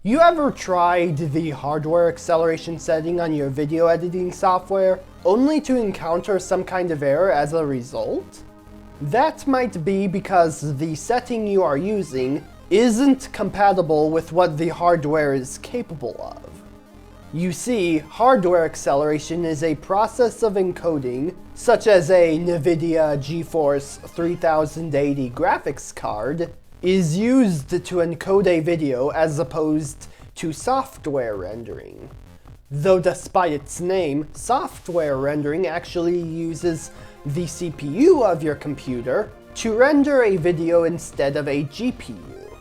You ever tried the hardware acceleration setting on your video editing software, only to encounter some kind of error as a result? That might be because the setting you are using isn't compatible with what the hardware is capable of. You see, hardware acceleration is a process of encoding, such as a NVIDIA GeForce 3080 graphics card, is used to encode a video as opposed to software rendering. Though despite its name, software rendering actually uses the CPU of your computer to render a video instead of a GPU.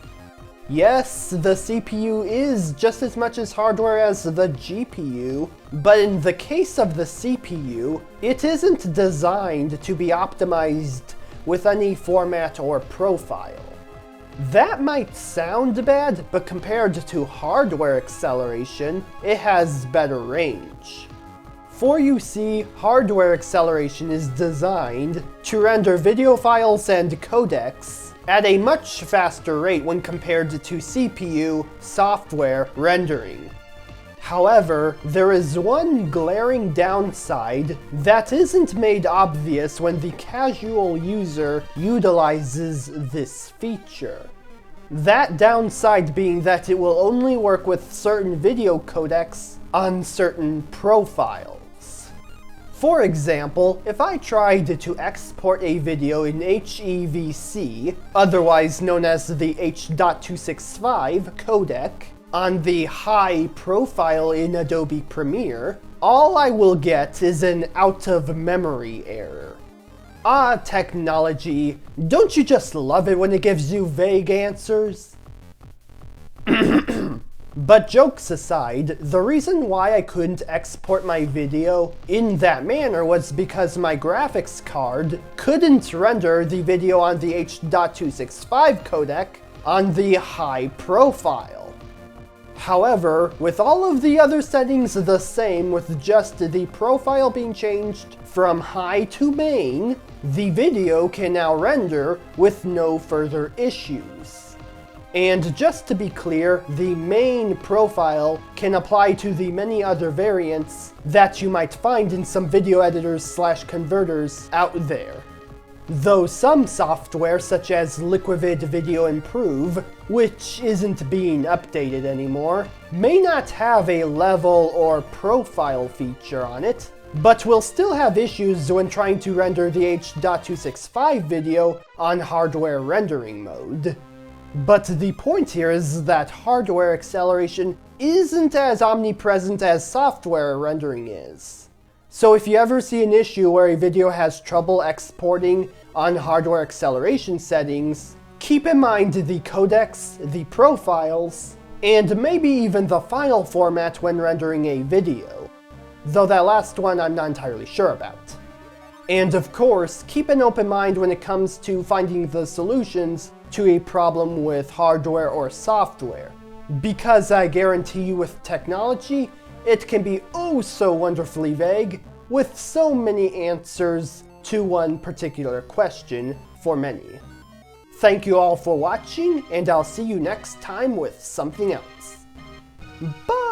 Yes, the CPU is just as much as hardware as the GPU, but in the case of the CPU, it isn't designed to be optimized with any format or profile. That might sound bad, but compared to hardware acceleration, it has better range. For you see, hardware acceleration is designed to render video files and codecs at a much faster rate when compared to CPU software rendering. However, there is one glaring downside that isn't made obvious when the casual user utilizes this feature. That downside being that it will only work with certain video codecs on certain profiles. For example, if I tried to export a video in HEVC, otherwise known as the H.265 codec, on the high profile in Adobe Premiere, all I will get is an out-of-memory error. Ah, technology, don't you just love it when it gives you vague answers? But jokes aside, the reason why I couldn't export my video in that manner was because my graphics card couldn't render the video on the H.265 codec on the high profile. However, with all of the other settings the same, with just the profile being changed from high to main, the video can now render with no further issues. And just to be clear, the main profile can apply to the many other variants that you might find in some video editors / converters out there. Though some software such as Liquid Video Improve, which isn't being updated anymore, may not have a level or profile feature on it, but will still have issues when trying to render the H.265 video on hardware rendering mode. But the point here is that hardware acceleration isn't as omnipresent as software rendering is. So if you ever see an issue where a video has trouble exporting on hardware acceleration settings, keep in mind the codecs, the profiles, and maybe even the file format when rendering a video. Though that last one I'm not entirely sure about. And of course, keep an open mind when it comes to finding the solutions to a problem with hardware or software. Because I guarantee you with technology, it can be oh so wonderfully vague, with so many answers to one particular question for many. Thank you all for watching, and I'll see you next time with something else. Bye!